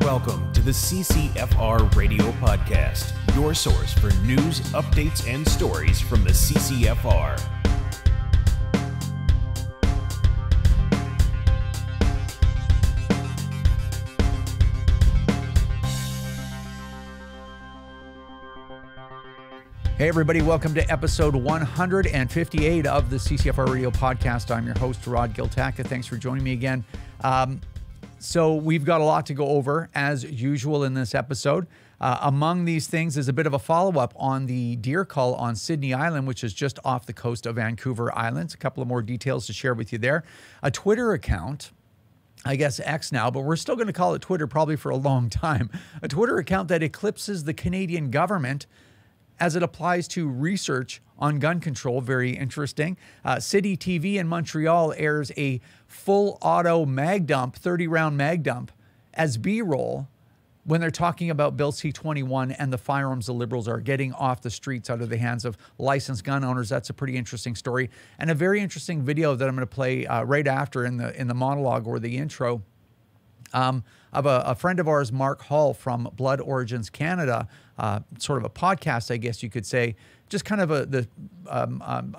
Welcome to the CCFR Radio Podcast, your source for news, updates, and stories from the CCFR. Hey everybody, welcome to episode 158 of the CCFR Radio Podcast. I'm your host, Rod Giltaka. Thanks for joining me again. So we've got a lot to go over, as usual, in this episode. Among these things is a bit of a follow-up on the deer cull on Sydney Island, which is just off the coast of Vancouver Island. A couple of more details to share with you there. A Twitter account, I guess X now, but we're still going to call it Twitter probably for a long time. A Twitter account that eclipses the Canadian government as it applies to research on gun control. Very interesting. City TV in Montreal airs a full auto mag dump, 30-round mag dump, as B-roll when they're talking about Bill C-21 and the firearms the Liberals are getting off the streets out of the hands of licensed gun owners. That's a pretty interesting story. And a very interesting video that I'm going to play right after in the monologue or the intro of a friend of ours, Mark Hall from Blood Origins Canada, sort of a podcast, I guess you could say, just kind of a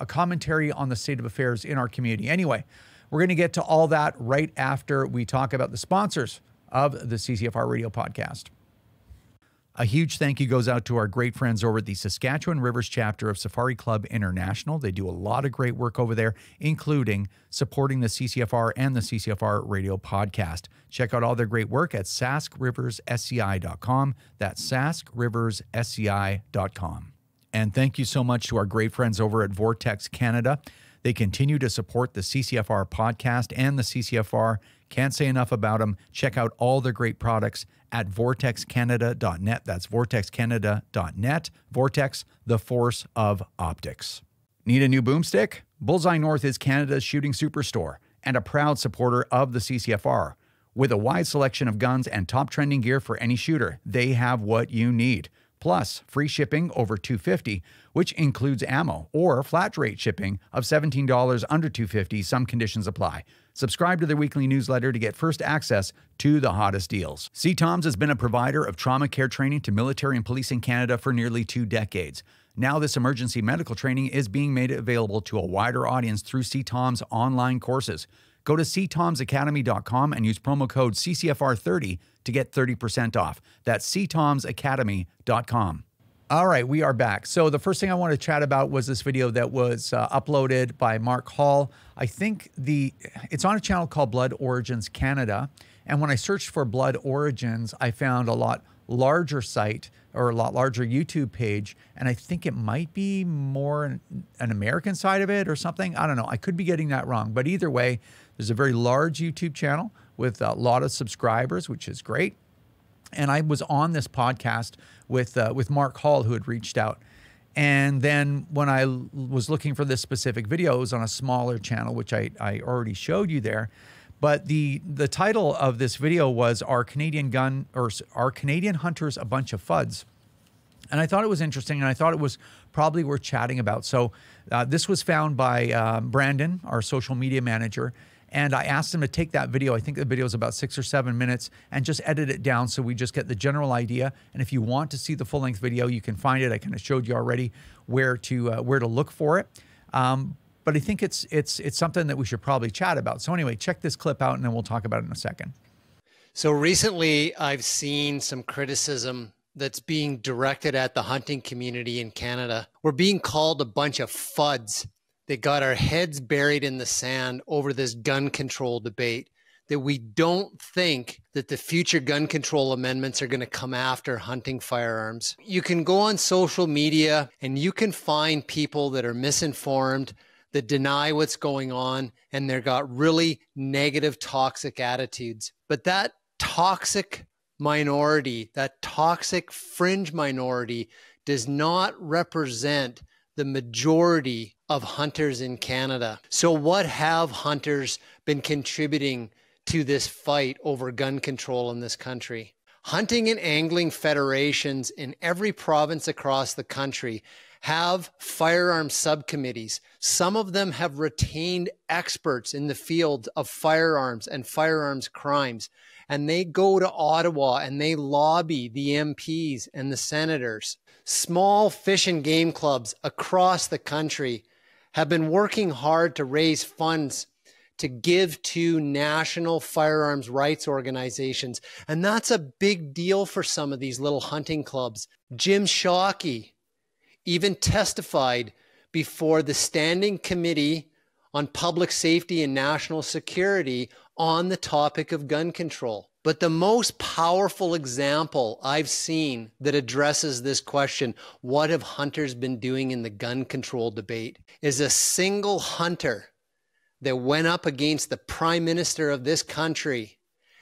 commentary on the state of affairs in our community. Anyway, we're going to get to all that right after we talk about the sponsors of the CCFR Radio Podcast. A huge thank you goes out to our great friends over at the Saskatchewan Rivers chapter of Safari Club International. They do a lot of great work over there, including supporting the CCFR and the CCFR Radio Podcast. Check out all their great work at saskriversSCI.com. That's saskriversSCI.com. And thank you so much to our great friends over at Vortex Canada. They continue to support the CCFR podcast and the CCFR. Can't say enough about them. Check out all their great products at vortexcanada.net. That's vortexcanada.net. Vortex, the force of optics. Need a new boomstick? Bullseye North is Canada's shooting superstore and a proud supporter of the CCFR. With a wide selection of guns and top trending gear for any shooter, they have what you need. Plus, free shipping over $250, which includes ammo, or flat rate shipping of $17 under $250. Some conditions apply. Subscribe to their weekly newsletter to get first access to the hottest deals. CTOMS has been a provider of trauma care training to military and police in Canada for nearly 2 decades. Now this emergency medical training is being made available to a wider audience through CTOMS online courses. Go to ctomsacademy.com and use promo code CCFR30 to get 30% off. That's ctomsacademy.com. All right, we are back. So the first thing I want to chat about was this video that was uploaded by Mark Hall. I think it's on a channel called Blood Origins Canada. And when I searched for Blood Origins, I found a lot larger site or a lot larger YouTube page. And I think it might be more an American side of it or something. I don't know. I could be getting that wrong. But either way, there's a very large YouTube channel with a lot of subscribers, which is great. And I was on this podcast with Mark Hall, who had reached out. And then when I was looking for this specific video, it was on a smaller channel, which I already showed you there. But the title of this video was Are Canadian Hunters a Bunch of Fuds? And I thought it was interesting, and I thought it was probably worth chatting about. So this was found by Brandon, our social media manager. And I asked him to take that video. I think the video is about 6 or 7 minutes, and just edit it down so we just get the general idea. And if you want to see the full-length video, you can find it. I kind of showed you already where to look for it. But I think it's something that we should probably chat about. So anyway, check this clip out, and then we'll talk about it in a second. So recently, I've seen some criticism that's being directed at the hunting community in Canada. We're being called a bunch of fuds. They got our heads buried in the sand over this gun control debate, that we don't think that the future gun control amendments are going to come after hunting firearms. You can go on social media and you can find people that are misinformed, that deny what's going on, and they've got really negative, toxic attitudes. But that toxic minority, that toxic fringe minority, does not represent the majority of hunters in Canada. So what have hunters been contributing to this fight over gun control in this country? Hunting and angling federations in every province across the country have firearms subcommittees. Some of them have retained experts in the field of firearms and firearms crimes. and they go to Ottawa and they lobby the MPs and the senators. Small fish and game clubs across the country have been working hard to raise funds to give to national firearms rights organizations. And that's a big deal for some of these little hunting clubs. Jim Shockey even testified before the Standing Committee on Public Safety and National Security on the topic of gun control. But the most powerful example I've seen that addresses this question, what have hunters been doing in the gun control debate, is a single hunter that went up against the Prime Minister of this country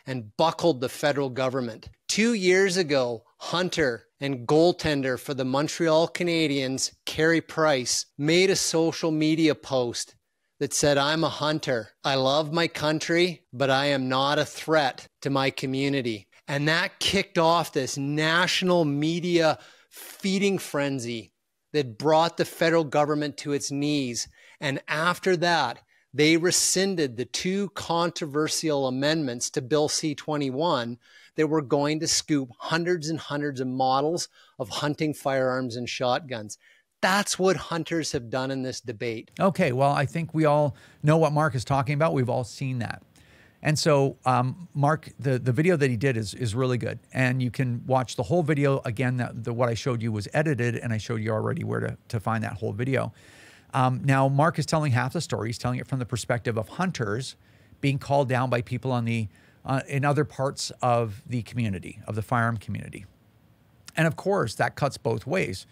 and buckled the federal government. 2 years ago, hunter and goaltender for the Montreal Canadiens, Carey Price, made a social media post that said, "I'm a hunter. I love my country, but I am not a threat to my community." And that kicked off this national media feeding frenzy that brought the federal government to its knees. And after that, they rescinded the 2 controversial amendments to Bill C-21 that were going to scoop hundreds and hundreds of models of hunting firearms and shotguns. That's what hunters have done in this debate. Okay, well, I think we all know what Mark is talking about. We've all seen that. And so, Mark, the video that he did is really good. And you can watch the whole video. Again, what I showed you was edited, and I showed you already where to find that whole video. Now, Mark is telling half the story. He's telling it from the perspective of hunters being called down by people on the in other parts of the community, of the firearm community. And of course, that cuts both ways,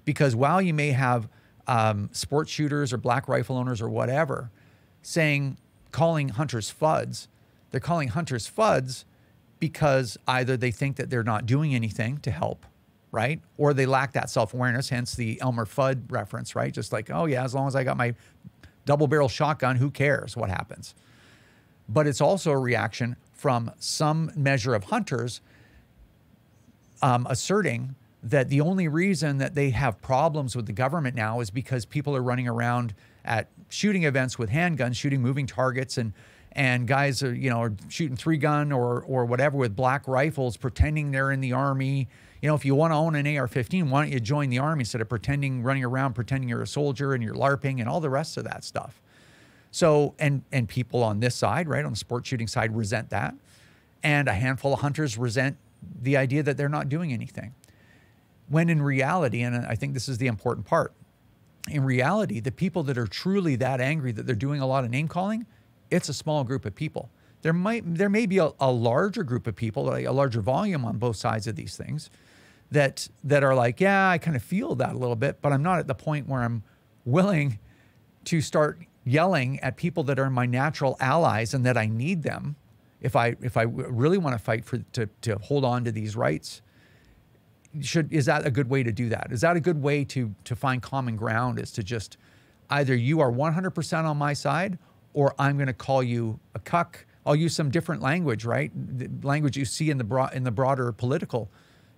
because while you may have sports shooters or black rifle owners or whatever calling hunters FUDs, they're calling hunters FUDs because either they think that they're not doing anything to help, right? Or they lack that self-awareness, hence the Elmer Fudd reference, right? Just like, oh yeah, as long as I got my double-barrel shotgun, who cares what happens? But it's also a reaction from some measure of hunters asserting that the only reason that they have problems with the government now is because people are running around at shooting events with handguns, shooting moving targets, and guys are, are shooting 3-gun or whatever with black rifles, pretending they're in the army. If you want to own an AR-15, why don't you join the army instead of running around pretending you're a soldier and you're LARPing and all the rest of that stuff. So, and people on this side, right, on the sports shooting side, resent that. And a handful of hunters resent the idea that they're not doing anything. When in reality, and I think this is the important part, in reality, the people that are truly that angry that they're doing a lot of name calling, it's a small group of people. There may be a larger group of people, like a larger volume on both sides of these things, that are like, yeah, I kind of feel that a little bit, but I'm not at the point where I'm willing to start yelling at people that are my natural allies and that I need them if I really want to fight to hold on to these rights. Is that a good way to do that? Is that a good way to find common ground, is to just either you are 100% on my side or I'm going to call you a cuck. I'll use some different language, right? The language you see in the broader political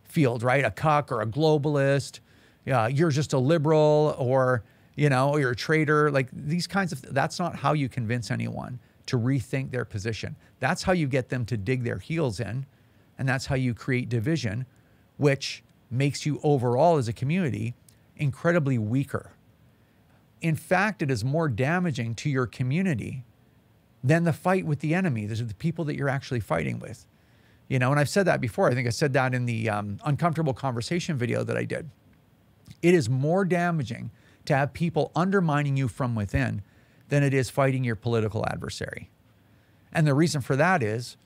field, right? A cuck or a globalist. You're just a liberal, or you're a traitor. Like these kinds of, that's not how you convince anyone to rethink their position. That's how you get them to dig their heels in. And that's how you create division, which makes you overall as a community incredibly weaker. In fact, it is more damaging to your community than the fight with the enemy. Those are the people that you're actually fighting with. And I've said that before. I think I said that in the uncomfortable conversation video that I did. It is more damaging to have people undermining you from within than it is fighting your political adversary. And the reason for that is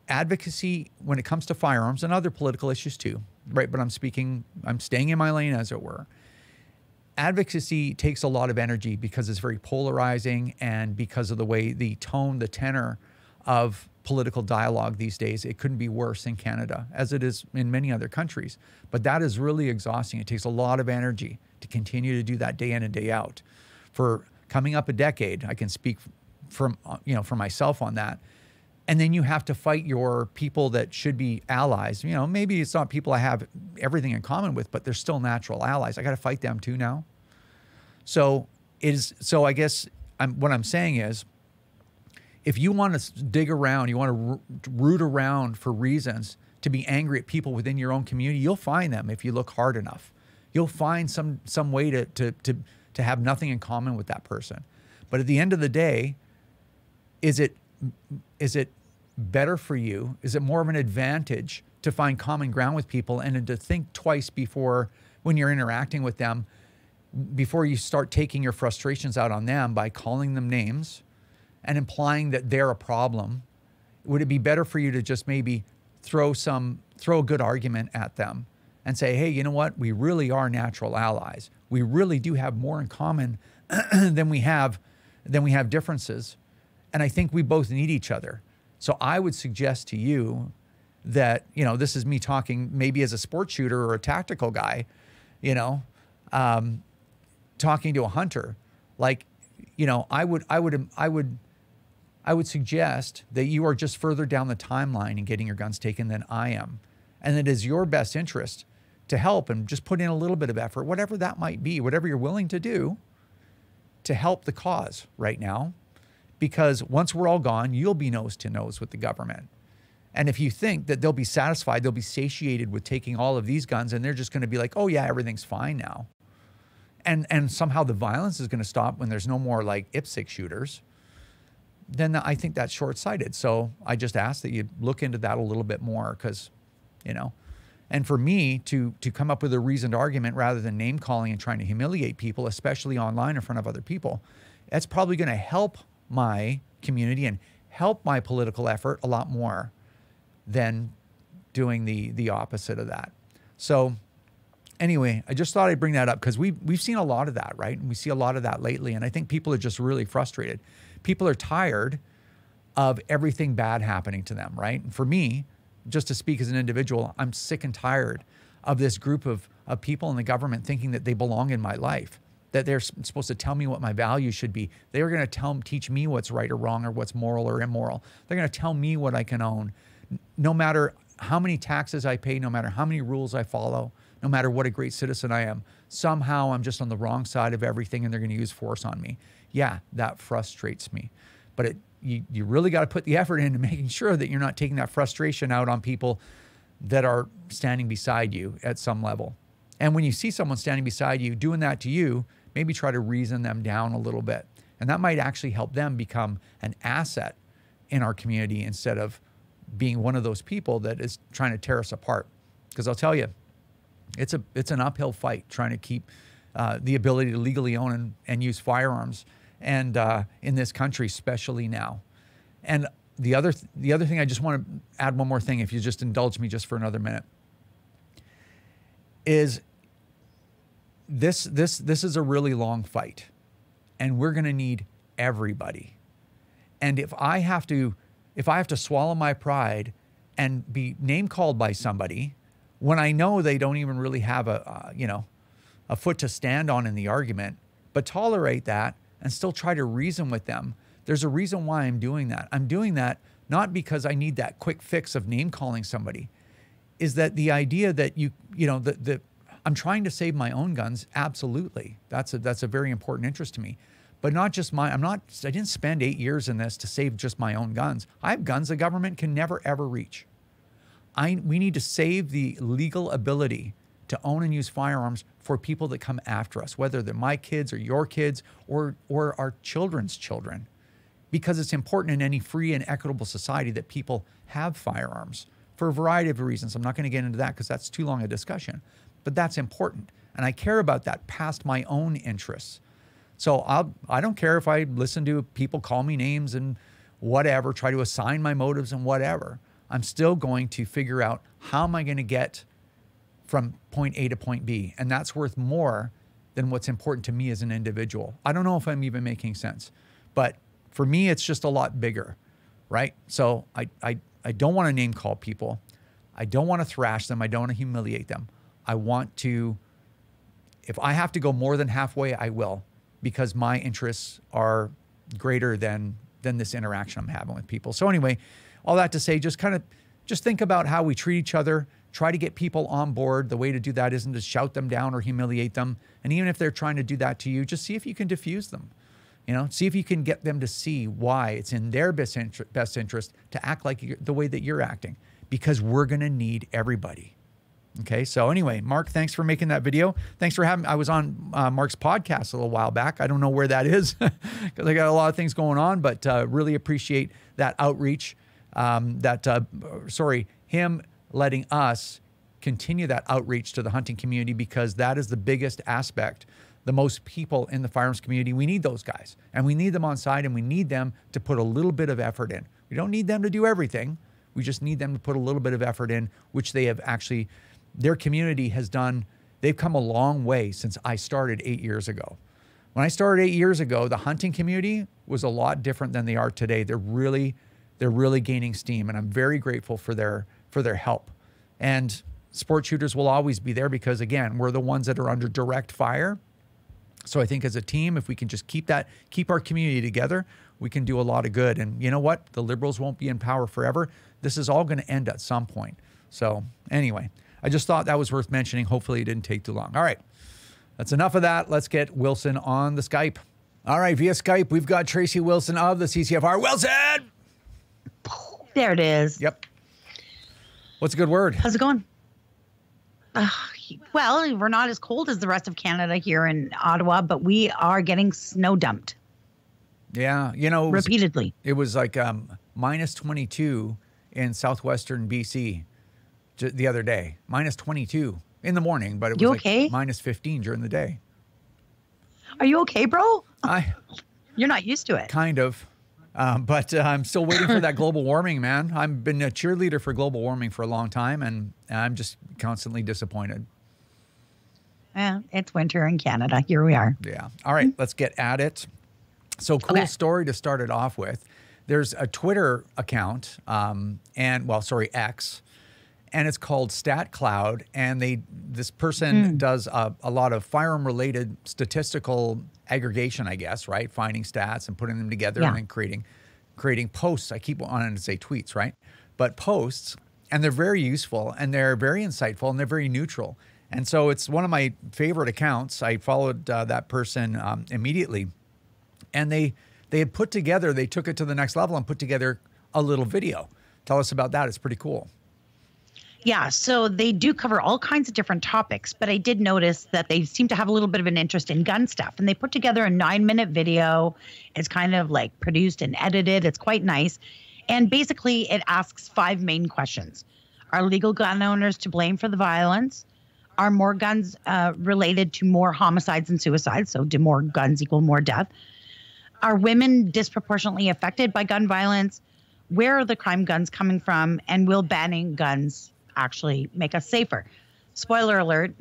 advocacy when it comes to firearms and other political issues too, right? But I'm staying in my lane, as it were. Advocacy takes a lot of energy because it's very polarizing, and because of the way the tone, the tenor of political dialogue these days. It couldn't be worse in Canada, as it is in many other countries. But that is really exhausting. It takes a lot of energy to continue to do that day in and day out. For coming up a decade, I can speak for myself on that. And then you have to fight your people that should be allies. Maybe it's not people I have everything in common with, but they're still natural allies. I got to fight them too now. So I guess what I'm saying is, If you want to dig around, you want to root around for reasons to be angry at people within your own community, you'll find them if you look hard enough. You'll find some way to have nothing in common with that person. But at the end of the day, is it better for you? Is it more of an advantage to find common ground with people and to think twice before, when you're interacting with them, before you start taking your frustrations out on them by calling them names and implying that they're a problem? Would it be better for you to just maybe throw a good argument at them and say, hey, you know what? We really are natural allies. We really do have more in common than we have differences. And I think we both need each other. So I would suggest to you that, this is me talking maybe as a sports shooter or a tactical guy, talking to a hunter. Like, I would suggest that you are just further down the timeline in getting your guns taken than I am. And it is your best interest to help and just put in a little bit of effort, whatever that might be, whatever you're willing to do to help the cause right now. Because once we're all gone, you'll be nose to nose with the government. And if you think that they'll be satisfied, they'll be satiated with taking all of these guns and they're just going to be like, oh yeah, everything's fine now. And somehow the violence is going to stop when there's no more like IPSC shooters, then I think that's short-sighted. So I just ask that you look into that a little bit more because, and for me to come up with a reasoned argument rather than name calling and trying to humiliate people, especially online in front of other people, that's probably going to help my community and help my political effort a lot more than doing the opposite of that. So anyway, I just thought I'd bring that up because we've seen a lot of that, right? And we see a lot of that lately. And I think people are just really frustrated. People are tired of everything bad happening to them, right? And for me, just to speak as an individual, I'm sick and tired of this group of people in the government thinking that they belong in my life, that they're supposed to tell me what my values should be. They're going to teach me what's right or wrong or what's moral or immoral. They're going to tell me what I can own, no matter how many taxes I pay, no matter how many rules I follow, no matter what a great citizen I am. Somehow I'm just on the wrong side of everything and they're going to use force on me. Yeah, that frustrates me. But you really got to put the effort into making sure that you're not taking that frustration out on people that are standing beside you at some level. And when you see someone standing beside you doing that to you, maybe try to reason them down a little bit. And that might actually help them become an asset in our community instead of being one of those people that is trying to tear us apart. Because I'll tell you, it's an uphill fight trying to keep the ability to legally own and use firearms, and in this country, especially now. And the other thing, I just want to add one more thing, if you just indulge me just for another minute, is this is a really long fight, and we're going to need everybody. And if I have to swallow my pride and be name called by somebody when I know they don't even really have a foot to stand on in the argument, but tolerate that and still try to reason with them, there's a reason why I'm doing that. I'm doing that not because I need that quick fix of name calling somebody. Is that the idea that I'm trying to save my own guns? Absolutely. That's a very important interest to me. But not just I didn't spend 8 years in this to save just my own guns. I have guns the government can never, ever reach. We need to save the legal ability to own and use firearms for people that come after us, whether they're my kids or your kids or our children's children, because it's important in any free and equitable society that people have firearms for a variety of reasons. I'm not going to get into that because that's too long a discussion, but that's important. And I care about that past my own interests. So I don't care if I listen to people call me names and whatever, try to assign my motives and whatever. I'm still going to figure out how am I going to get from point A to point B. And that's worth more than what's important to me as an individual. I don't know if I'm even making sense, but for me, it's just a lot bigger, right? So I don't want to name call people. I don't want to thrash them. I don't want to humiliate them. I want to, if I have to go more than halfway, I will, because my interests are greater than this interaction I'm having with people. So anyway, all that to say, just think about how we treat each other. Try to get people on board. The way to do that isn't to shout them down or humiliate them. And even if they're trying to do that to you, just see if you can diffuse them. You know, see if you can get them to see why it's in their best interest to act like the way that you're acting, because we're going to need everybody. Okay. So anyway, Mark, thanks for making that video. Thanks for having, I was on Mark's podcast a little while back. I don't know where that is because I got a lot of things going on, but really appreciate that outreach, him letting us continue that outreach to the hunting community, because that is the biggest aspect. The most people in the firearms community, we need those guys, and we need them on site, and we need them to put a little bit of effort in. We don't need them to do everything. We just need them to put a little bit of effort in, which they have actually, their community has done. They've come a long way since I started 8 years ago. When I started 8 years ago, the hunting community was a lot different than they are today. They're really gaining steam, and I'm very grateful for their help. And sport shooters will always be there because, again, we're the ones that are under direct fire. So I think as a team, if we can just keep our community together, we can do a lot of good. And you know what? The Liberals won't be in power forever. This is all going to end at some point. So anyway, I just thought that was worth mentioning. Hopefully it didn't take too long. All right, that's enough of that. Let's get Wilson on the Skype. All right, via Skype, we've got Tracy Wilson of the CCFR. Wilson! There it is. Yep. What's a good word? How's it going? Well, we're not as cold as the rest of Canada here in Ottawa, but we are getting snow dumped. Yeah, you know, repeatedly. It was like minus 22 in southwestern BC the other day. Minus 22 in the morning, but it was like minus 15 during the day. Are you okay, bro? You're not used to it. Kind of. But I'm still waiting for that global warming, man. I've been a cheerleader for global warming for a long time, and I'm just constantly disappointed. Yeah, it's winter in Canada. Here we are. Yeah. All right, let's get at it. So cool story to start it off with. There's a Twitter account, X, and it's called StatCloud, and this person does a lot of firearm-related statistical aggregation, I guess, right? Finding stats and putting them together and then creating posts. I keep wanting to say tweets, right? But posts, and they're very useful, and they're very insightful, and they're very neutral. And so it's one of my favorite accounts. I followed that person immediately, and they had put together, they took it to the next level and put together a little video. Tell us about that. It's pretty cool. Yeah, so they do cover all kinds of different topics, but I did notice that they seem to have a little bit of an interest in gun stuff. And they put together a 9-minute video. It's kind of like produced and edited. It's quite nice. And basically, it asks 5 main questions. Are legal gun owners to blame for the violence? Are more guns related to more homicides and suicides? So do more guns equal more death? Are women disproportionately affected by gun violence? Where are the crime guns coming from? And will banning guns actually make us safer? Spoiler alert,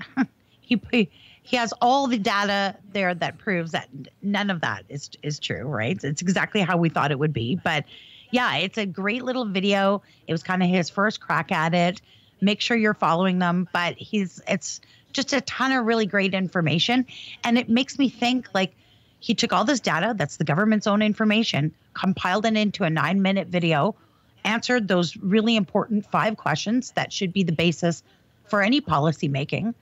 he has all the data there that proves that none of that is true, right? It's exactly how we thought it would be. But yeah, it's a great little video. It was kind of his first crack at it. Make sure you're following them. But it's just a ton of really great information. And it makes me think, like, he took all this data, that's the government's own information, compiled it into a 9-minute video, answered those really important 5 questions that should be the basis for any policy making.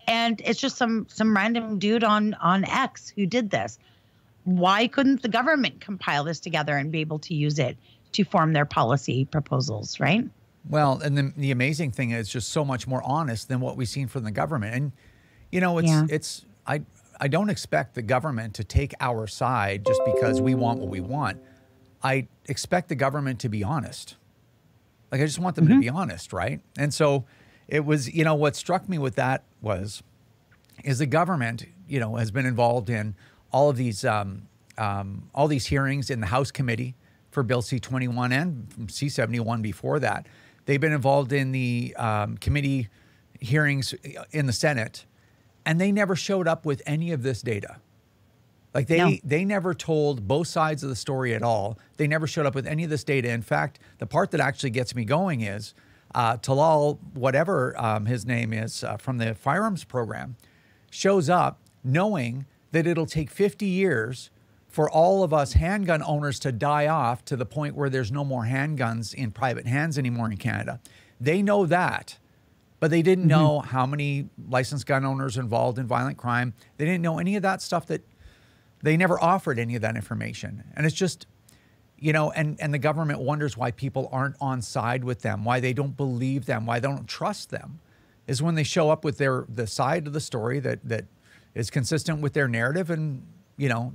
And it's just some random dude on X who did this. Why couldn't the government compile this together and be able to use it to form their policy proposals, right? Well, and the amazing thing is just so much more honest than what we've seen from the government. And, you know, I don't expect the government to take our side just because we want what we want. I expect the government to be honest. Like, I just want them to be honest, right? And so it was, you know, what struck me with that is the government, you know, has been involved in all these hearings in the House Committee for Bill C-21 and C-71 before that. They've been involved in the committee hearings in the Senate, and they never showed up with any of this data. Like they never told both sides of the story at all. They never showed up with any of this data. In fact, the part that actually gets me going is Talal, whatever his name is, from the firearms program, shows up knowing that it'll take 50 years for all of us handgun owners to die off to the point where there's no more handguns in private hands anymore in Canada. They know that, but they didn't know how many licensed gun owners are involved in violent crime. They didn't know any of that stuff that They never offered any of that information. And it's just, you know, and the government wonders why people aren't on side with them, why they don't believe them, why they don't trust them, is when they show up with the side of the story that is consistent with their narrative, and, you know,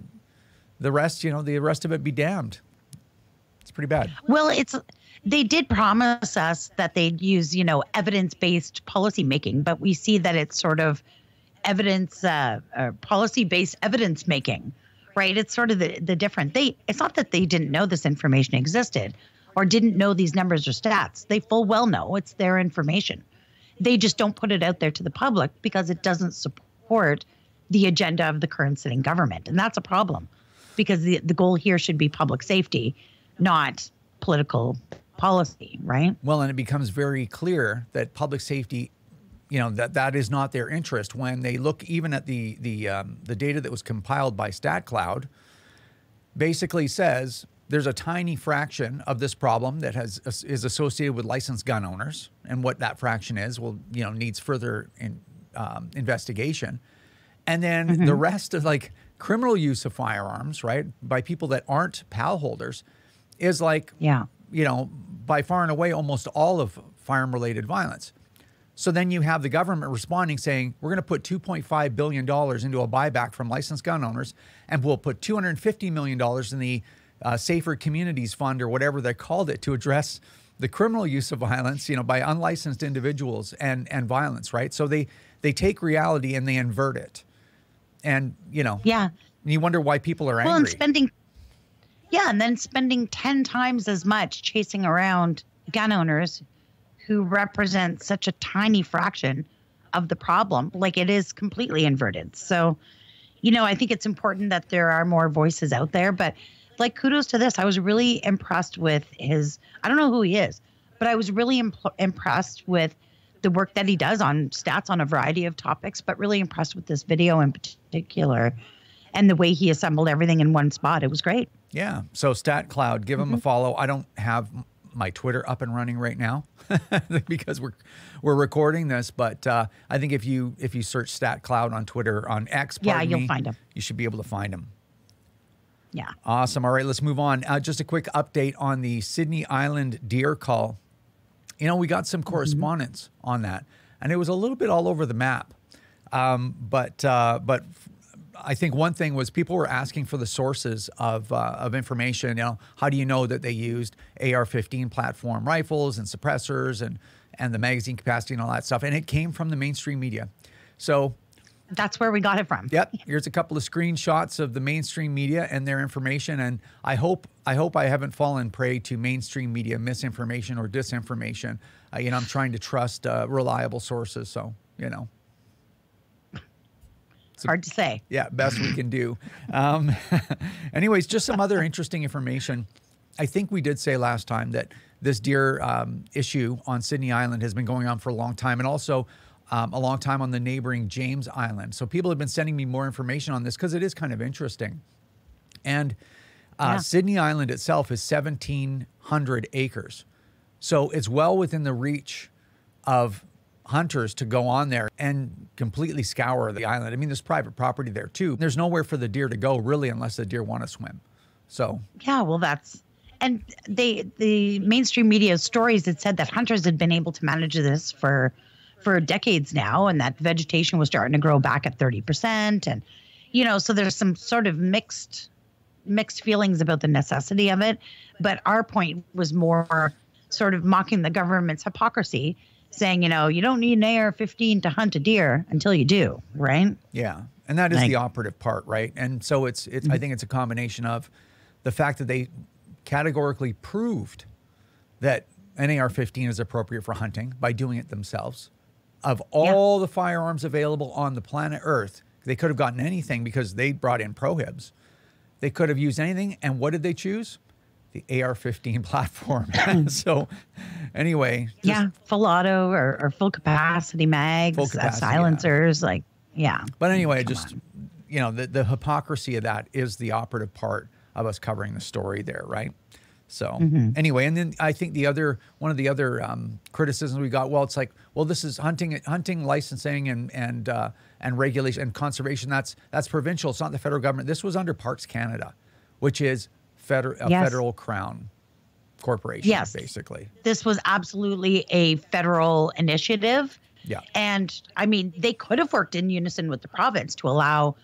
the rest of it be damned. It's pretty bad. Well, they did promise us that they'd use, you know, evidence-based policy making, but we see that it's sort of policy-based evidence making, right? It's sort of the different. It's not that they didn't know this information existed or didn't know these numbers or stats. They full well know it's their information. They just don't put it out there to the public because it doesn't support the agenda of the current sitting government. And that's a problem, because the goal here should be public safety, not political policy, right? Well, and it becomes very clear that public safety, you know, that is not their interest when they look even at the data that was compiled by StatCloud. Basically says there's a tiny fraction of this problem that is associated with licensed gun owners, and what that fraction is, needs further investigation. And then the rest of, like, criminal use of firearms, right, by people that aren't PAL holders, is like, by far and away almost all of firearm-related violence. So then you have the government responding saying, we're going to put $2.5 billion into a buyback from licensed gun owners, and we'll put $250 million in the Safer Communities Fund, or whatever they called it, to address the criminal use of violence, you know, by unlicensed individuals and violence, right? So they take reality and they invert it. And, you know, you wonder why people are angry. Well, and then spending 10 times as much chasing around gun owners who represent such a tiny fraction of the problem. Like, it is completely inverted. So, you know, I think it's important that there are more voices out there, but, like, kudos to this. I was really impressed with I don't know who he is, but I was really impressed with the work that he does on stats on a variety of topics, but really impressed with this video in particular and the way he assembled everything in one spot. It was great. Yeah. So StatCloud, give him a follow. I don't have my Twitter up and running right now because we're recording this, but I think if you search StatCloud on Twitter, on X, you'll find him. You should be able to find him. Yeah. Awesome. All right, let's move on. Just a quick update on the Sydney Island deer call. You know, we got some correspondence on that, and it was a little bit all over the map. But I think one thing was people were asking for the sources of information. You know, how do you know that they used AR-15 platform rifles and suppressors and the magazine capacity and all that stuff? And it came from the mainstream media. So that's where we got it from. Yep. Here's a couple of screenshots of the mainstream media and their information. And I hope I haven't fallen prey to mainstream media misinformation or disinformation. You know, I'm trying to trust reliable sources. So, you know. It's hard to say. Yeah, best we can do. Anyways, just some other interesting information. I think we did say last time that this deer issue on Sydney Island has been going on for a long time, and also a long time on the neighboring James Island. So people have been sending me more information on this because it is kind of interesting. And Sydney Island itself is 1,700 acres. So it's well within the reach of hunters to go on there and completely scour the island. I mean, there's private property there too. There's nowhere for the deer to go really unless the deer want to swim. So yeah, well, and the mainstream media stories that said that hunters had been able to manage this for decades now, and that vegetation was starting to grow back at 30%. And, you know, so there's some sort of mixed feelings about the necessity of it. But our point was more sort of mocking the government's hypocrisy, saying, you know, you don't need an AR-15 to hunt a deer until you do, right? Yeah, and that is the operative part, right? And so it's I think it's a combination of the fact that they categorically proved that an AR-15 is appropriate for hunting by doing it themselves. Of all the firearms available on the planet Earth, they could have gotten anything because they brought in prohibs. They could have used anything, and what did they choose? The AR-15 platform. So anyway. Full auto or full capacity mags, silencers, But anyway, you know, the hypocrisy of that is the operative part of us covering the story there, right? So anyway, and then I think one of the other criticisms we got, well, it's like, well, this is hunting licensing and regulation and conservation. That's provincial. It's not the federal government. This was under Parks Canada, which is federal crown corporation, basically. This was absolutely a federal initiative. Yeah. And I mean, they could have worked in unison with the province to allow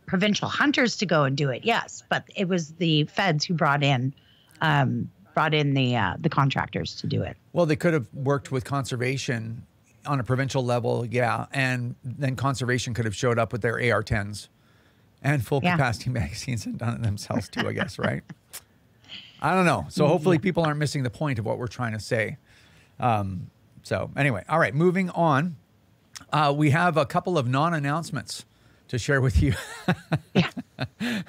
provincial hunters to go and do it. Yes. But it was the feds who brought in the contractors to do it. Well, they could have worked with conservation on a provincial level. Yeah. And then conservation could have showed up with their AR-10s and full capacity magazines and done it themselves too, I guess. Right. I don't know. So hopefully people aren't missing the point of what we're trying to say. So anyway, all right, moving on. We have a couple of non-announcements to share with you.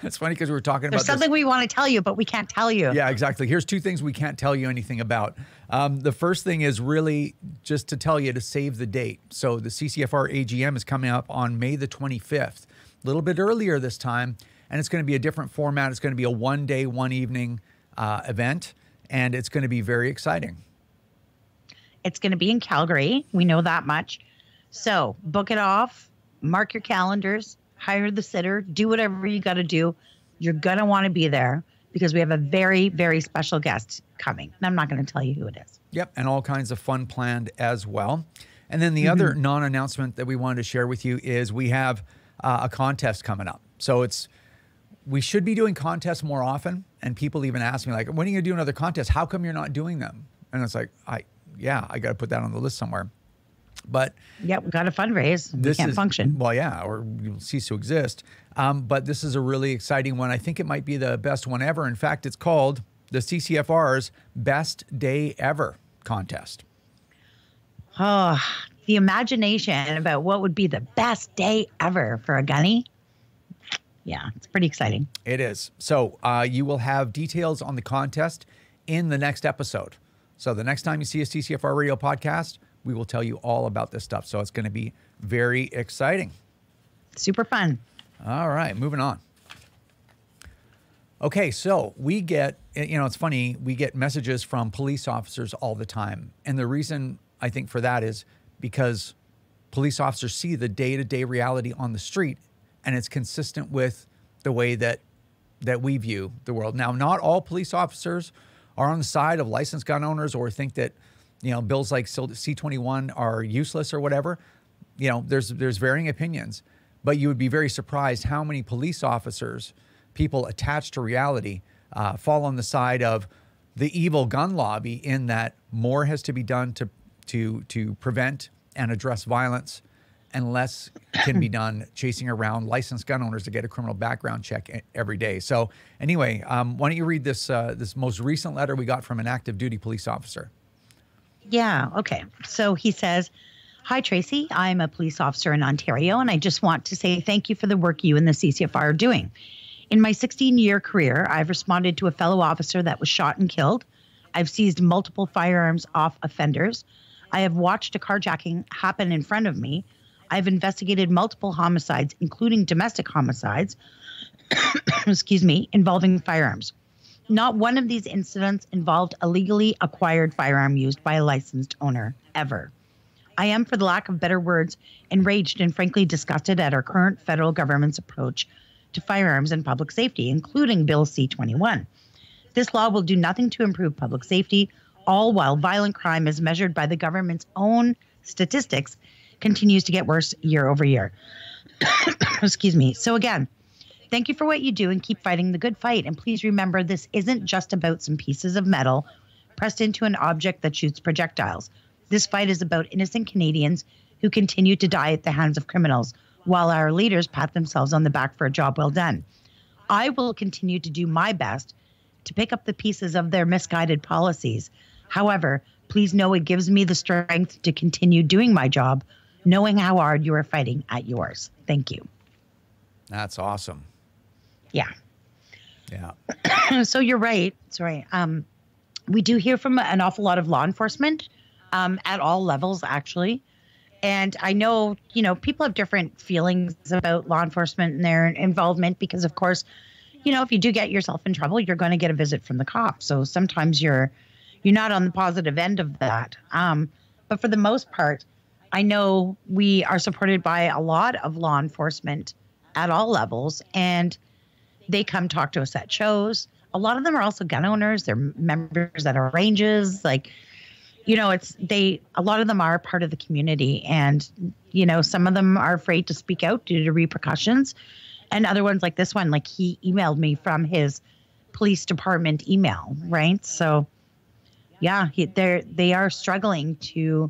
It's funny because we were talking about something we want to tell you, but we can't tell you. Yeah, exactly. Here's two things we can't tell you anything about. The first thing is really just to tell you to save the date. So the CCFR AGM is coming up on May the 25th, a little bit earlier this time, and it's going to be a different format. It's going to be a one-day, one-evening event, and it's going to be very exciting. It's going to be in Calgary. We know that much. So book it off, mark your calendars, hire the sitter, do whatever you got to do. You're going to want to be there because we have a very, very special guest coming. And I'm not going to tell you who it is. Yep. And all kinds of fun planned as well. And then the other non-announcement that we wanted to share with you is we have a contest coming up. So we should be doing contests more often. And people even ask me, like, when are you going to do another contest? How come you're not doing them? And it's like, I got to put that on the list somewhere. But yeah, we got to fundraise. We can't function. Well, yeah, or you'll cease to exist. But this is a really exciting one. I think it might be the best one ever. In fact, it's called the CCFR's Best Day Ever contest. Oh, the imagination about what would be the best day ever for a gunny. Yeah, it's pretty exciting. It is. So you will have details on the contest in the next episode. So the next time you see a CCFR radio podcast, we will tell you all about this stuff. So it's going to be very exciting. Super fun. All right, moving on. Okay, so we get, it's funny, we get messages from police officers all the time. And the reason I think for that is because police officers see the day-to-day reality on the street, and it's consistent with the way that we view the world. Now, not all police officers are on the side of licensed gun owners or think that, bills like C-21 are useless or whatever. There's varying opinions, but you would be very surprised how many police officers, people attached to reality, fall on the side of the evil gun lobby, in that more has to be done to prevent and address violence, and less can be done chasing around licensed gun owners to get a criminal background check every day. So anyway, why don't you read this most recent letter we got from an active duty police officer? Yeah, okay. So he says, "Hi, Tracy. I'm a police officer in Ontario, and I just want to say thank you for the work you and the CCFR are doing. In my 16-year career, I've responded to a fellow officer that was shot and killed. I've seized multiple firearms off offenders. I have watched a carjacking happen in front of me. I've investigated multiple homicides, including domestic homicides, involving firearms. Not one of these incidents involved a legally acquired firearm used by a licensed owner, ever. I am, for the lack of better words, enraged and frankly disgusted at our current federal government's approach to firearms and public safety, including Bill C-21. This law will do nothing to improve public safety, all while violent crime, as measured by the government's own statistics, continues to get worse year over year." So again, thank you for what you do and keep fighting the good fight. And please remember, this isn't just about some pieces of metal pressed into an object that shoots projectiles. This fight is about innocent Canadians who continue to die at the hands of criminals, while our leaders pat themselves on the back for a job well done. I will continue to do my best to pick up the pieces of their misguided policies. However, please know it gives me the strength to continue doing my job, knowing how hard you are fighting at yours. Thank you. That's awesome. Yeah. Yeah. So you're right. Sorry. We do hear from an awful lot of law enforcement at all levels, actually. And I know, people have different feelings about law enforcement and their involvement because, of course, you know, if you do get yourself in trouble, you're going to get a visit from the cops. So sometimes you're not on the positive end of that. But for the most part, I know we are supported by a lot of law enforcement at all levels, and they come talk to us at shows. A lot of them are also gun owners. They're members at our ranges. Like, you know, a lot of them are part of the community, and, you know, some of them are afraid to speak out due to repercussions. And other ones like this one, like he emailed me from his police department email, right? So yeah, they are struggling to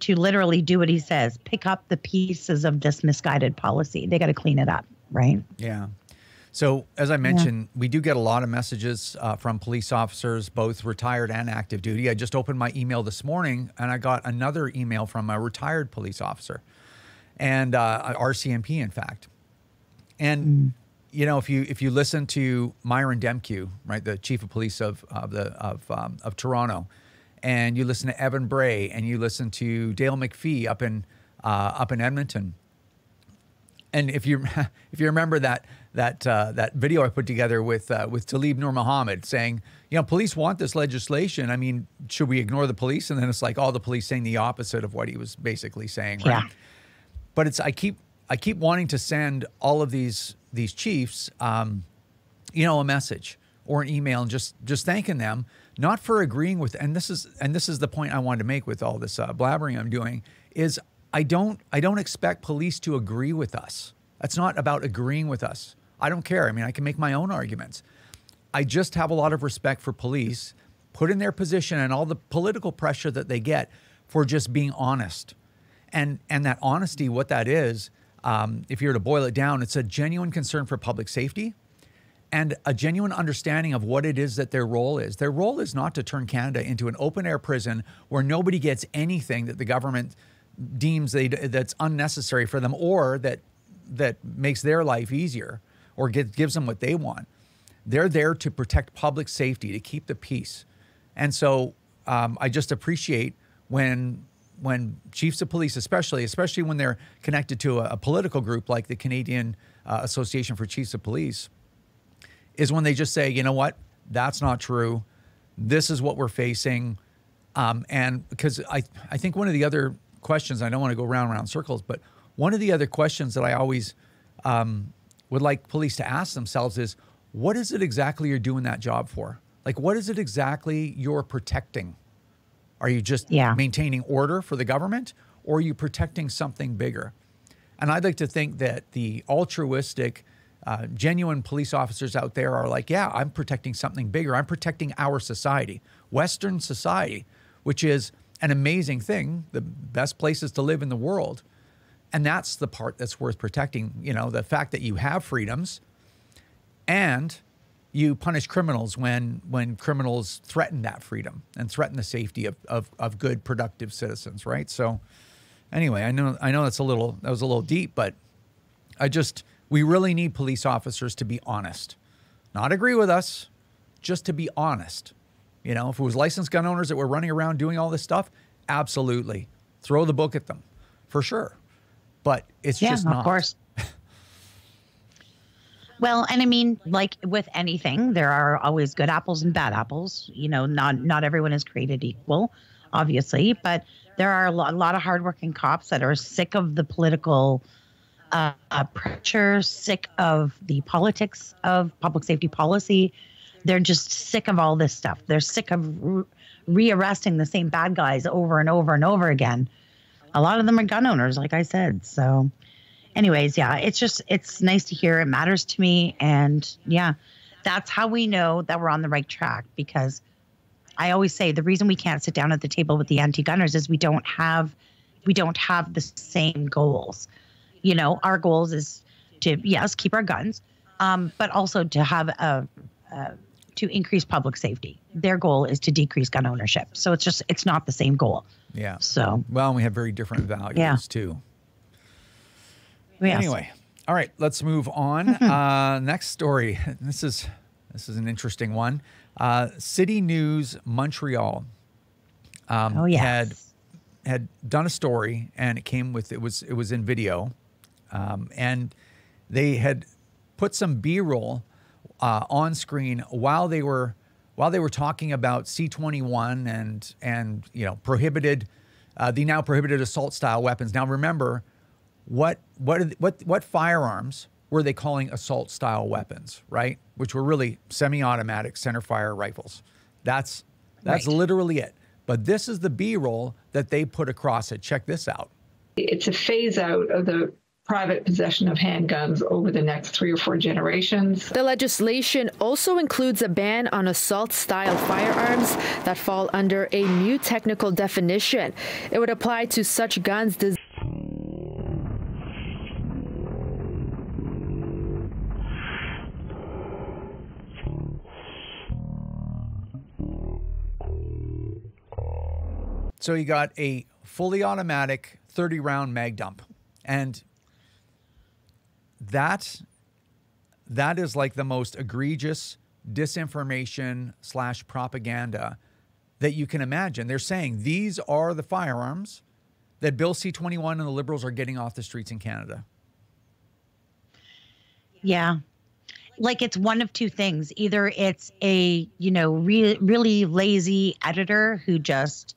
literally do what he says, pick up the pieces of this misguided policy. They got to clean it up, right? Yeah. So as I mentioned, we do get a lot of messages from police officers, both retired and active duty. I just opened my email this morning and I got another email from a retired police officer, and RCMP, in fact. And you know, if you listen to Myron Demkew, right, the chief of police of Toronto, and you listen to Evan Bray, and you listen to Dale McPhee up in Edmonton, and if you remember that video I put together with Talib Nur Muhammad saying, you know, police want this legislation. I mean, should we ignore the police? And then it's like all the police saying the opposite of what he was basically saying, right? Yeah. But I keep wanting to send all of these chiefs, you know, a message or an email, and just thanking them, not for agreeing with. And this is the point I wanted to make with all this blabbering I'm doing, is I don't expect police to agree with us. That's not about agreeing with us. I don't care. I mean, I can make my own arguments. I just have a lot of respect for police, put in their position and all the political pressure that they get for just being honest. And that honesty, what that is, if you were to boil it down, it's a genuine concern for public safety and a genuine understanding of what it is that their role is. Their role is not to turn Canada into an open-air prison where nobody gets anything that the government deems that's unnecessary for them, or that makes their life easier, or gives them what they want. They're there to protect public safety, to keep the peace. And so I just appreciate when chiefs of police, especially when they're connected to a political group like the Canadian Association for Chiefs of Police, is when they just say, you know what, that's not true. This is what we're facing. And because I think one of the other questions, I don't want to go round circles, but one of the other questions that I always would like police to ask themselves is, what is it exactly you're doing that job for? Like, what is it exactly you're protecting? Are you just maintaining order for the government, or are you protecting something bigger? And I'd like to think that the altruistic, genuine police officers out there are like, yeah, I'm protecting something bigger. I'm protecting our society, Western society, which is an amazing thing, the best places to live in the world. And that's the part that's worth protecting, you know, the fact that you have freedoms and you punish criminals when criminals threaten that freedom and threaten the safety of good, productive citizens, right? So anyway, I know that was a little deep, but we really need police officers to be honest. Not agree with us, just to be honest. You know, if it was licensed gun owners that were running around doing all this stuff, absolutely. Throw the book at them, for sure. But it's just not. Yeah, of course. Well, and I mean, like with anything, there are always good apples and bad apples. You know, not everyone is created equal, obviously, but there are a lot of hardworking cops that are sick of the political pressure, sick of the politics of public safety policy. They're just sick of all this stuff. They're sick of rearresting the same bad guys over and over and over again. A lot of them are gun owners, like I said. So anyways, yeah, it's nice to hear. It matters to me. And yeah, that's how we know that we're on the right track, because I always say the reason we can't sit down at the table with the anti-gunners is we don't have the same goals. You know, our goals is to, yes, keep our guns, but also to have to increase public safety. Their goal is to decrease gun ownership. So it's not the same goal. Yeah. So, well, we have very different values too. Yes. Anyway, all right, let's move on. Next story. This is an interesting one. City News Montreal had done a story, and it was in video, and they had put some B-roll on screen while they were talking about C-21 and prohibited the now prohibited assault style weapons. Now remember, what firearms were they calling assault style weapons, right? Which were really semi-automatic center fire rifles. That's Right. literally it. But this is the B-roll that they put across it. Check this out. It's a phase out of the private possession of handguns over the next 3 or 4 generations. The legislation also includes a ban on assault-style firearms that fall under a new technical definition. It would apply to such guns designed So you got a fully automatic 30-round mag dump. And that is like the most egregious disinformation / propaganda that you can imagine. They're saying these are the firearms that Bill C-21 and the Liberals are getting off the streets in Canada. Yeah. Like it's one of two things. Either it's a, really lazy editor who just,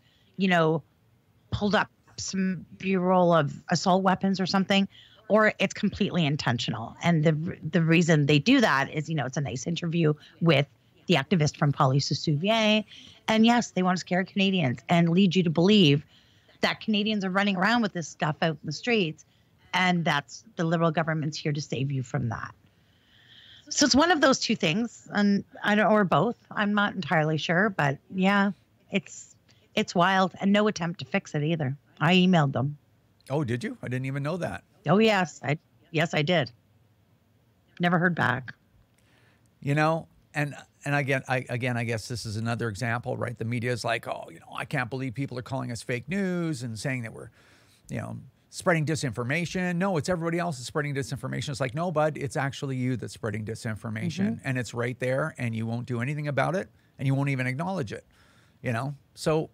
pulled up some B-roll of assault weapons or something, or it's completely intentional. And the reason they do that is, it's a nice interview with the activist from Police Souvier. And yes, they want to scare Canadians and lead you to believe that Canadians are running around with this stuff out in the streets. And that's the Liberal government's here to save you from that. So it's one of those two things, and or both. I'm not entirely sure, but yeah, it's wild, and no attempt to fix it either. I emailed them. Oh, did you? I didn't even know that. Oh yes, I did. Never heard back. And again, I guess this is another example, right? The media is like, oh, I can't believe people are calling us fake news and saying that we're, spreading disinformation. No, it's everybody else that's spreading disinformation. It's like, no, bud, it's actually you that's spreading disinformation, and it's right there, and you won't do anything about it, and you won't even acknowledge it. So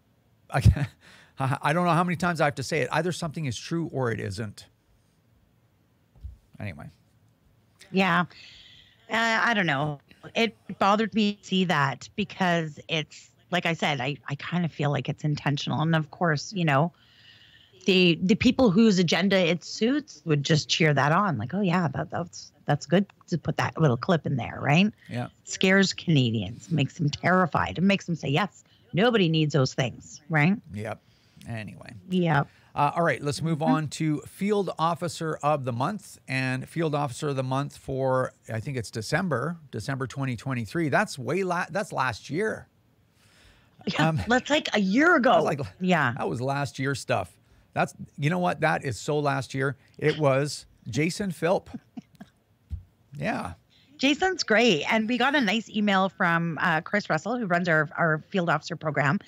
I don't know how many times I have to say it. Either something is true or it isn't. Anyway. Yeah. I don't know. It bothered me to see that because it's, like I said, I kind of feel like it's intentional. And of course, the people whose agenda it suits would just cheer that on. Like, oh yeah, that's good to put that little clip in there, right? Yeah. Scares Canadians, makes them terrified, and makes them say, yes, nobody needs those things, right? Yep. Anyway. Yeah. All right, let's move on to Field Officer of the Month. And Field Officer of the Month for, I think it's December 2023. That's that's last year. Yeah, that's like a year ago. That was last year stuff. That's, you know what? That is so last year. It was Jason Philp. Yeah. Jason's great. And we got a nice email from Chris Russell, who runs our field officer program.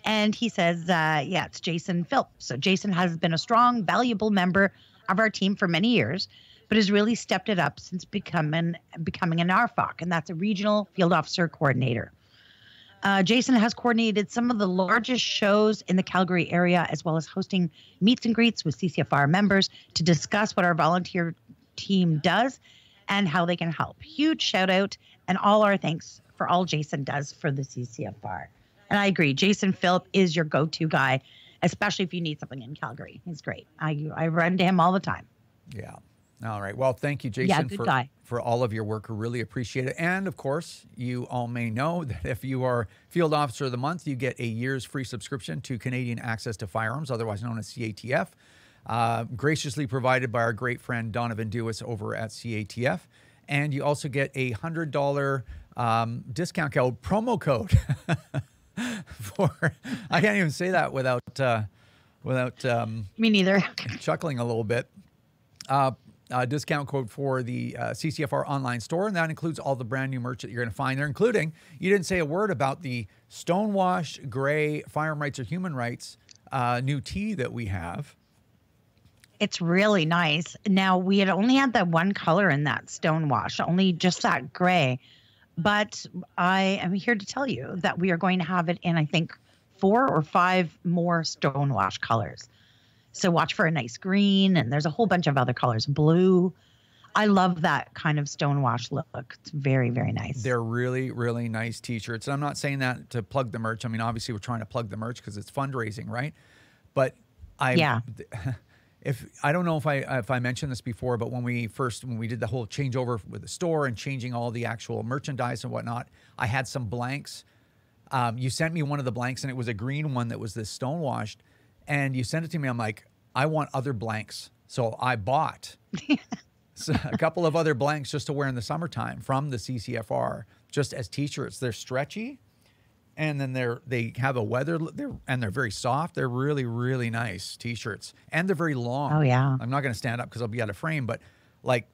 And he says, it's Jason Philp. So Jason has been a strong, valuable member of our team for many years, but has really stepped it up since becoming an RFOC, and that's a regional field officer coordinator. Jason has coordinated some of the largest shows in the Calgary area, as well as hosting meets and greets with CCFR members to discuss what our volunteer team does and how they can help. Huge shout out and all our thanks for all Jason does for the CCFR. And I agree, Jason Philp is your go-to guy, especially if you need something in Calgary. He's great. I run to him all the time. Yeah. All right. Well, thank you, Jason, for all of your work. We really appreciate it. And of course, you all may know that if you are Field Officer of the Month, you get a year's free subscription to Canadian Access to Firearms, otherwise known as CATF, graciously provided by our great friend Donovan Dewis over at CATF. And you also get a $100 discount code, promo code. I can't even say that without me neither. chuckling a little bit. Discount code for the CCFR online store, and that includes all the brand new merch that you're going to find there, including, you didn't say a word about the Stonewash Gray Firearm Rights or Human Rights new tee that we have. It's really nice. Now, we had only had that one color in that Stonewash, only just that gray. But I am here to tell you that we are going to have it in, I think, 4 or 5 more Stonewash colors. So watch for a nice green, and there's a whole bunch of other colors. Blue. I love that kind of stonewash look. It's very, very nice. They're really, really nice t-shirts. And I'm not saying that to plug the merch. I mean, obviously we're trying to plug the merch because it's fundraising, right? But if I don't know if I mentioned this before, but when we did the whole changeover with the store and changing all the actual merchandise and whatnot, I had some blanks. You sent me one of the blanks and it was a green one that was this stonewashed, and you sent it to me. I'm like, I want other blanks. So I bought a couple of other blanks just to wear in the summertime from the CCFR, just as t-shirts. They're stretchy, and then they have a weather, they're very soft. They're really, really nice t-shirts, and they're very long. Oh yeah. I'm not going to stand up because I'll be out of frame, but like,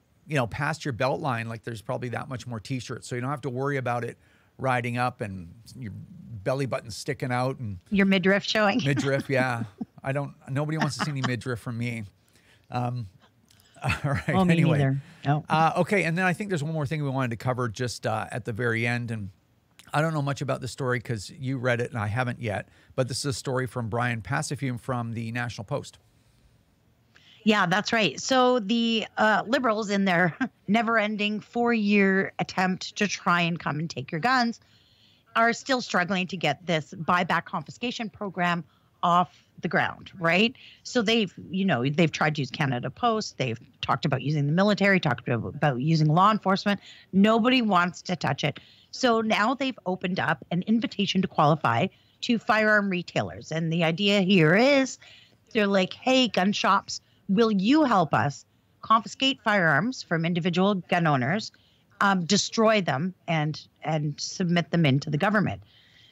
past your belt line, like there's probably that much more t-shirts, so you don't have to worry about it riding up and your belly button sticking out and your midriff showing. Midriff, yeah. Nobody wants to see any midriff from me. All right. Well, me anyway. neither. No. Okay. And then I think there's one more thing we wanted to cover just at the very end. And I don't know much about the story because you read it and I haven't yet. But this is a story from Brian Passafume from the National Post. Yeah, that's right. So the Liberals, in their never-ending 4-year attempt to try and come and take your guns, are still struggling to get this buyback confiscation program off the ground, right? So they've tried to use Canada Post. They've talked about using the military, talked about using law enforcement. Nobody wants to touch it. So now they've opened up an invitation to qualify to firearm retailers. And the idea here is they're like, hey, gun shops, will you help us confiscate firearms from individual gun owners, destroy them, and submit them into the government?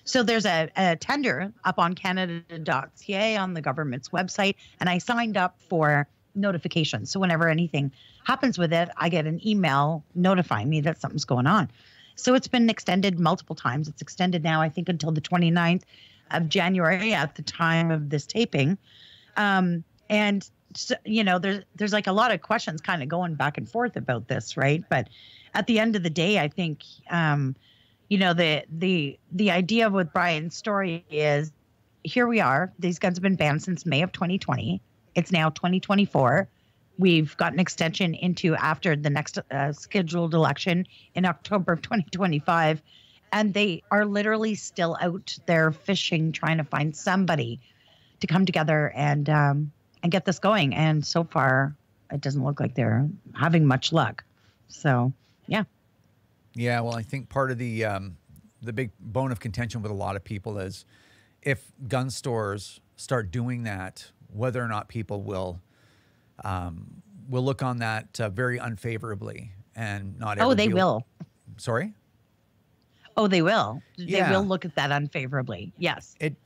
So there's a tender up on canada.ca on the government's website, and I signed up for notifications. So whenever anything happens with it, I get an email notifying me that something's going on. So it's been extended multiple times. It's extended now, I think, until the 29th of January at the time of this taping. And so, there's like a lot of questions kind of going back and forth about this, right? But at the end of the day, I think, the idea with Brian's story is, here we are. These guns have been banned since May of 2020. It's now 2024. We've got an extension into after the next scheduled election in October of 2025. And they are literally still out there fishing, trying to find somebody to come together and get this going. And so far, it doesn't look like they're having much luck. So, yeah. Yeah, well, I think part of the big bone of contention with a lot of people is if gun stores start doing that, whether or not people will look on that very unfavorably, and not. Oh, they will. Sorry. Oh, they will. Yeah. They will look at that unfavorably. Yes. It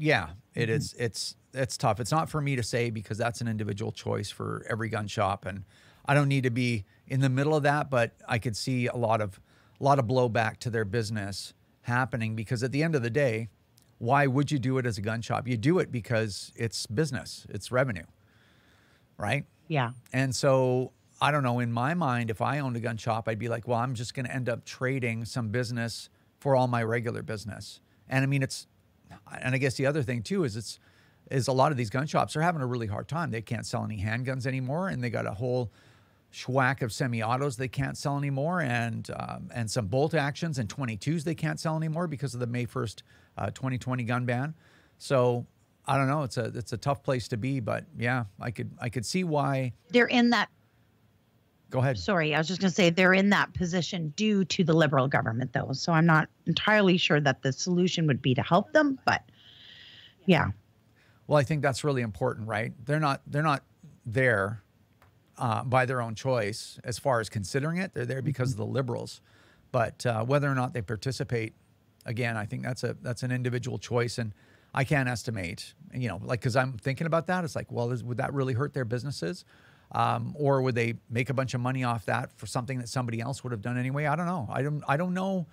is. It's tough. It's not for me to say because that's an individual choice for every gun shop, and I don't need to be in the middle of that. But I could see a lot of blowback to their business happening because at the end of the day, why would you do it as a gun shop? You do it because it's business, it's revenue, right? Yeah. And so I don't know, in my mind, if I owned a gun shop, I'd be like, well, I'm just going to end up trading some business for all my regular business. And I mean, and I guess the other thing too is a lot of these gun shops are having a really hard time. They can't sell any handguns anymore, and they got a whole schwack of semi-autos they can't sell anymore, and some bolt actions and 22s they can't sell anymore because of the May 1st, 2020 gun ban. So I don't know. It's a tough place to be, but yeah, I could see why they're in that. Go ahead. Sorry, I was just going to say they're in that position due to the Liberal government, though. So I'm not entirely sure that the solution would be to help them, but yeah. Well, I think that's really important, right? They're not there by their own choice as far as considering it. They're there because of the Liberals, but whether or not they participate, again, I think that's an individual choice, and I can't estimate. Because I'm thinking about that. It's like, well, would that really hurt their businesses? Or would they make a bunch of money off that for something that somebody else would have done anyway? I don't know. I don't know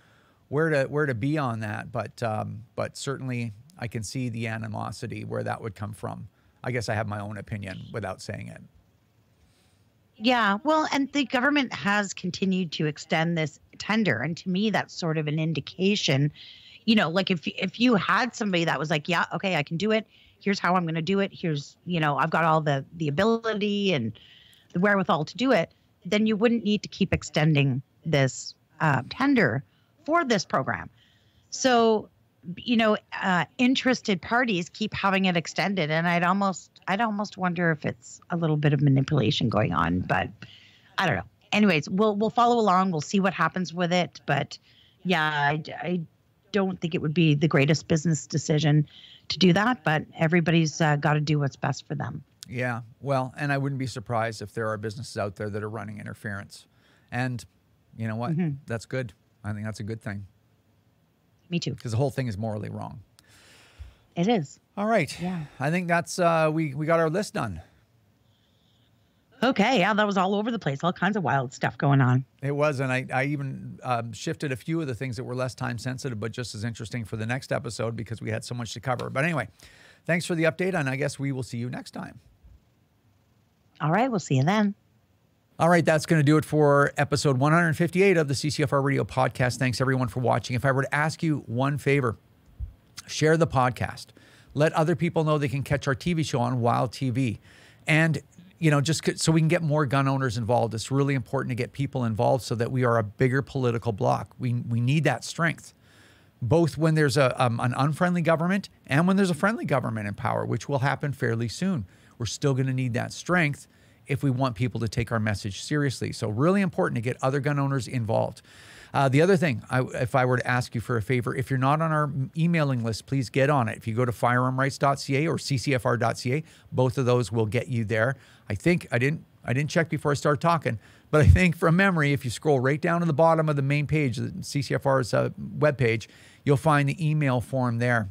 where to be on that, but certainly I can see the animosity where that would come from. I guess I have my own opinion without saying it. Yeah, well, and the government has continued to extend this tender, and to me, that's sort of an indication. Like if you had somebody that was like, yeah, okay, I can do it. Here's how I'm going to do it. Here's, I've got all the ability and the wherewithal to do it. then you wouldn't need to keep extending this tender for this program. So, interested parties keep having it extended, and I'd almost wonder if it's a little bit of manipulation going on, but I don't know. Anyways, we'll follow along. We'll see what happens with it. But yeah, I don't think it would be the greatest business decision to do that, but everybody's got to do what's best for them. Yeah, well, and I wouldn't be surprised if there are businesses out there that are running interference. And you know what? That's good. I think that's a good thing. Me too. Because the whole thing is morally wrong. It is. All right. Yeah. I think that's, we got our list done. Okay. Yeah, that was all over the place. All kinds of wild stuff going on. It was. And I even shifted a few of the things that were less time sensitive, but just as interesting for the next episode because we had so much to cover. But anyway, thanks for the update. And I guess we will see you next time. All right. We'll see you then. All right, that's going to do it for episode 158 of the CCFR Radio Podcast. Thanks, everyone, for watching. If I were to ask you one favor, share the podcast. Let other people know they can catch our TV show on Wild TV. And, just so we can get more gun owners involved. It's really important to get people involved so that we are a bigger political bloc. We need that strength, both when there's an unfriendly government and when there's a friendly government in power, which will happen fairly soon. We're still going to need that strength if we want people to take our message seriously. So really important to get other gun owners involved. The other thing, if I were to ask you for a favor, if you're not on our emailing list, please get on it. If you go to firearmrights.ca or ccfr.ca, both of those will get you there. I think, I didn't check before I started talking, but I think from memory, if you scroll right down to the bottom of the main page, the CCFR's webpage, you'll find the email form there.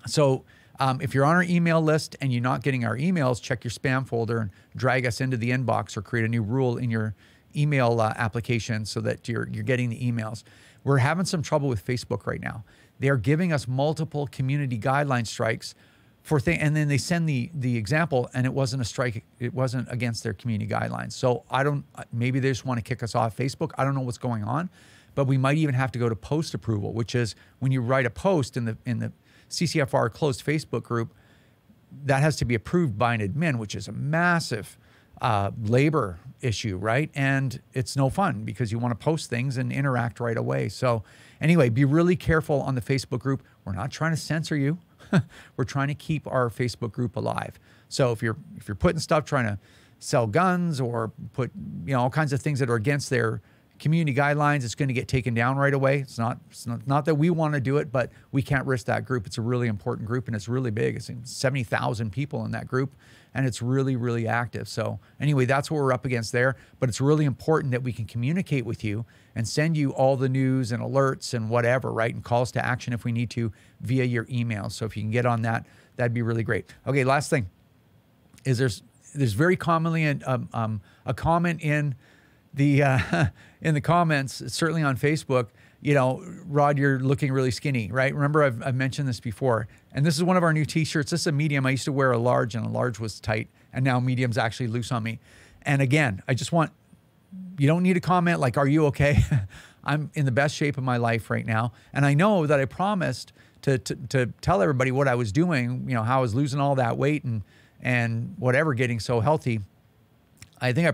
So if you're on our email list and you're not getting our emails, check your spam folder and drag us into the inbox or create a new rule in your email application so that you're getting the emails. We're having some trouble with Facebook right now. They're giving us multiple community guideline strikes for things, and then they send the example, and it wasn't a strike. It wasn't against their community guidelines. So maybe they just want to kick us off Facebook. I don't know what's going on, but we might even have to go to post approval, which is when you write a post in the CCFR closed Facebook group, that has to be approved by an admin, which is a massive labor issue, right? And it's no fun because you want to post things and interact right away. So anyway, be really careful on the Facebook group. We're not trying to censor you. We're trying to keep our Facebook group alive. So if you're putting stuff trying to sell guns or put all kinds of things that are against their community guidelines, it's going to get taken down right away. It's not that we want to do it, but we can't risk that group. It's a really important group and it's really big. It's 70,000 people in that group and it's really, really active. So anyway, that's what we're up against there. But it's really important that we can communicate with you and send you all the news and alerts and whatever, right? And calls to action if we need to via your email. So if you can get on that, that'd be really great. Okay, last thing is there's very commonly a comment in the comments, certainly on Facebook, Rod, you're looking really skinny, right? Remember, I've mentioned this before. And this is one of our new t-shirts. This is a medium. I used to wear a large and a large was tight. And now medium's actually loose on me. And again, you don't need to comment like, are you okay? I'm in the best shape of my life right now. And I know that I promised to tell everybody what I was doing, how I was losing all that weight and whatever, getting so healthy. I think I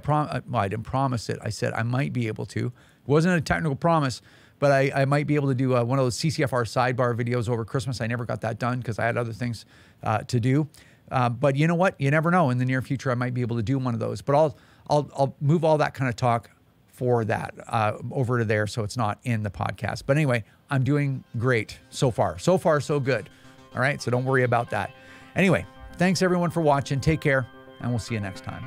didn't promise it. I said I might be able to. It wasn't a technical promise, but I might be able to do one of those CCFR sidebar videos over Christmas. I never got that done because I had other things to do. But you know what? You never know. In the near future, I might be able to do one of those. But I'll move all that kind of talk for that over to there so it's not in the podcast. But anyway, I'm doing great so far. So far, so good. All right, so don't worry about that. Anyway, thanks everyone for watching. Take care, and we'll see you next time.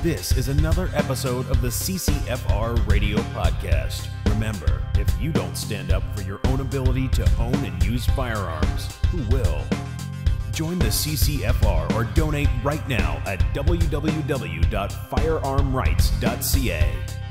This is another episode of the CCFR Radio Podcast. Remember, if you don't stand up for your own ability to own and use firearms, who will? Join the CCFR or donate right now at www.firearmrights.ca.